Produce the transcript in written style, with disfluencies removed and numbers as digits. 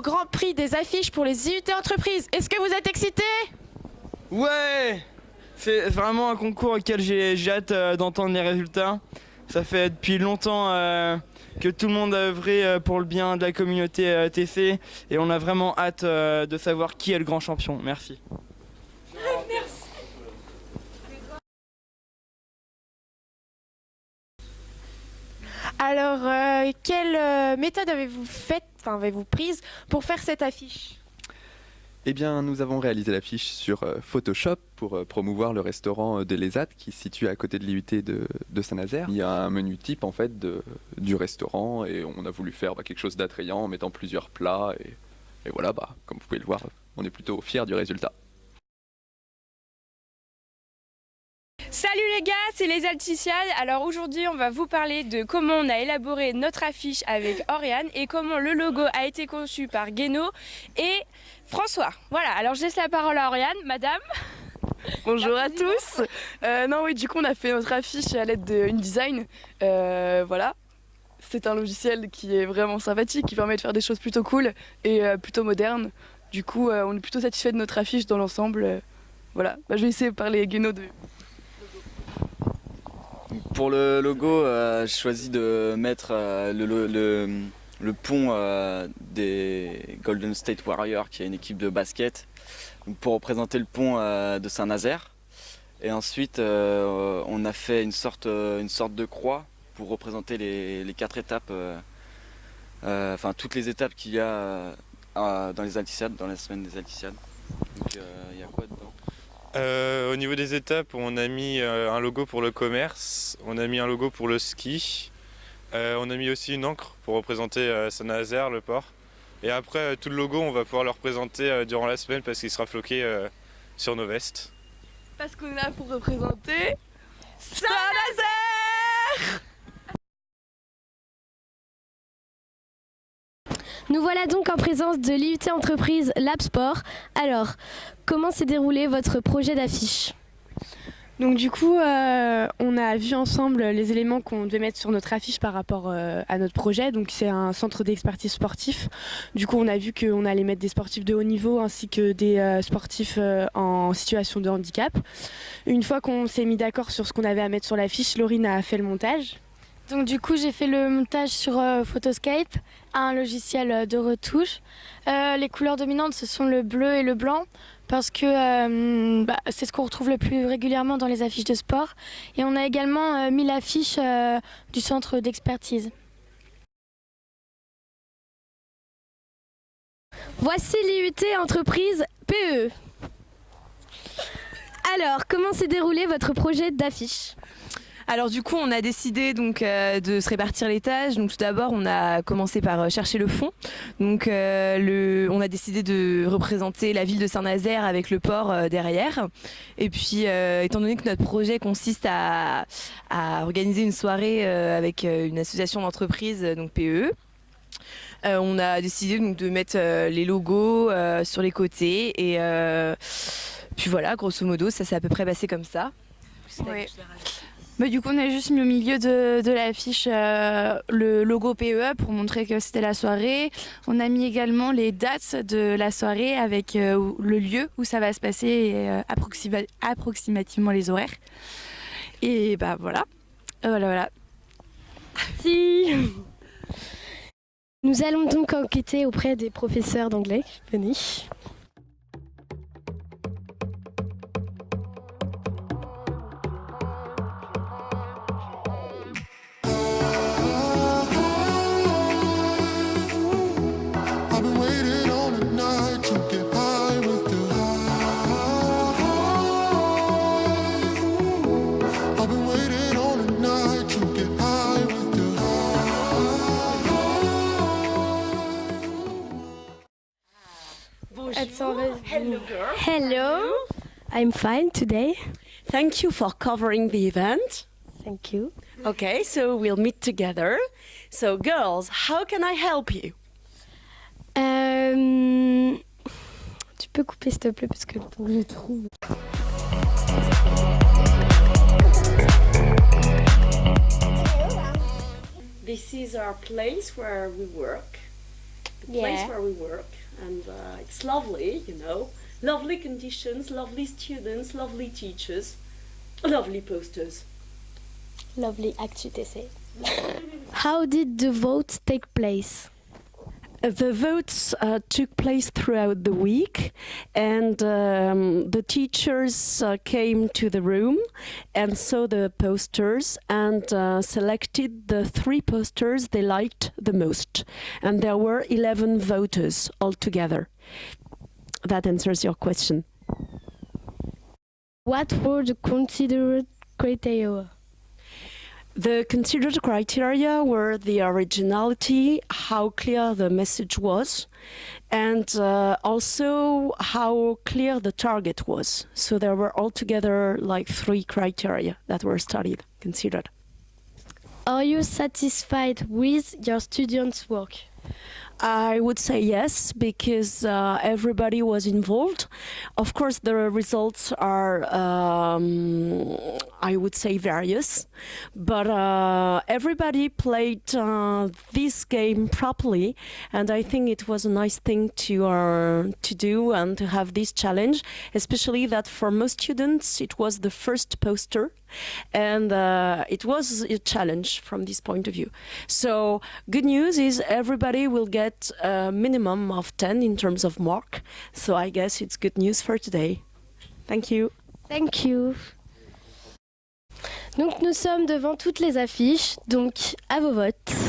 au Grand Prix des affiches pour les IUT Entreprises. Est-ce que vous êtes excités? Ouais! C'est vraiment un concours auquel j'ai hâte d'entendre les résultats. Ça fait depuis longtemps que tout le monde a œuvré pour le bien de la communauté TC et on a vraiment hâte de savoir qui est le grand champion. Merci. Merci. Alors, quelle méthode avez-vous prise pour faire cette affiche? Eh bien, nous avons réalisé l'affiche sur Photoshop pour promouvoir le restaurant de l'ESAT qui se situe à côté de l'IUT de Saint-Nazaire. Il y a un menu type en fait du restaurant et on a voulu faire quelque chose d'attrayant en mettant plusieurs plats et voilà, comme vous pouvez le voir, on est plutôt fiers du résultat. Salut les gars, c'est les Alticiades. Alors aujourd'hui on va vous parler de comment on a élaboré notre affiche avec Oriane et comment le logo a été conçu par Guéno et François. Voilà, alors je laisse la parole à Oriane, madame. Bonjour à tous. Du coup on a fait notre affiche à l'aide d'InDesign. Voilà. C'est un logiciel qui est vraiment sympathique, qui permet de faire des choses plutôt cool et plutôt modernes. Du coup on est plutôt satisfait de notre affiche dans l'ensemble. Voilà, je vais essayer de parler Guéno de... Pour le logo, j'ai choisi de mettre le pont des Golden State Warriors, qui est une équipe de basket, pour représenter le pont de Saint-Nazaire. Et ensuite, on a fait une sorte de croix pour représenter les 4 étapes, toutes les étapes qu'il y a dans les Alticiades, dans la semaine des Alticiades. Donc, il y a quoi dedans? Au niveau des étapes, on a mis un logo pour le commerce, on a mis un logo pour le ski, on a mis aussi une encre pour représenter Saint-Nazaire, le port. Et après, tout le logo, on va pouvoir le représenter durant la semaine parce qu'il sera floqué sur nos vestes. Parce qu'on est là pour représenter Saint-Nazaire! Nous voilà donc en présence de l'IUT Entreprise Lab Sport. Alors, comment s'est déroulé votre projet d'affiche? Donc du coup, on a vu ensemble les éléments qu'on devait mettre sur notre affiche par rapport à notre projet. Donc c'est un centre d'expertise sportif. Du coup, on a vu qu'on allait mettre des sportifs de haut niveau ainsi que des sportifs en situation de handicap. Une fois qu'on s'est mis d'accord sur ce qu'on avait à mettre sur l'affiche, Laurine a fait le montage. Donc du coup, j'ai fait le montage sur Photoscape, un logiciel de retouche. Les couleurs dominantes, ce sont le bleu et le blanc, parce que c'est ce qu'on retrouve le plus régulièrement dans les affiches de sport. Et on a également mis l'affiche du centre d'expertise. Voici l'IUT Entreprise PE. Alors, comment s'est déroulé votre projet d'affiche ? Alors du coup, on a décidé donc de se répartir les tâches. Donc tout d'abord, on a commencé par chercher le fond. Donc on a décidé de représenter la ville de Saint-Nazaire avec le port derrière. Et puis, étant donné que notre projet consiste à organiser une soirée avec une association d'entreprises, donc PE, on a décidé donc de mettre les logos sur les côtés. Et puis voilà, grosso modo, ça s'est à peu près passé comme ça. Ouais. Du coup, on a juste mis au milieu de l'affiche le logo PE pour montrer que c'était la soirée. On a mis également les dates de la soirée avec le lieu où ça va se passer et approximativement les horaires. Et voilà. Voilà. Si. Nous allons donc enquêter auprès des professeurs d'anglais. Venez. Hello, girls. Hello. I'm fine today. Thank you for covering the event. Thank you. Okay, so we'll meet together. So, girls, how can I help you? Tu peux couper s'il te plaît parce que je trouve. This is our place where we work. the place where we work, and it's lovely, you know. Lovely conditions, lovely students, lovely teachers, lovely posters. Lovely ActuTC. How did the vote take place? The votes took place throughout the week, and the teachers came to the room and saw the posters and selected the 3 posters they liked the most. And there were 11 voters altogether. That answers your question. What were the considered criteria? The considered criteria were the originality, how clear the message was, and also how clear the target was. So there were altogether like 3 criteria that were studied, considered. Are you satisfied with your students' work? I would say yes, because everybody was involved. Of course, the results are, I would say, various, but everybody played this game properly, and I think it was a nice thing to do and to have this challenge, especially that for most students it was the first poster, and it was a challenge from this point of view. So good news is everybody will get a minimum of 10 in terms of mark, so I guess it's good news for today. Thank you. Thank you. Donc nous sommes devant toutes les affiches, donc à vos votes.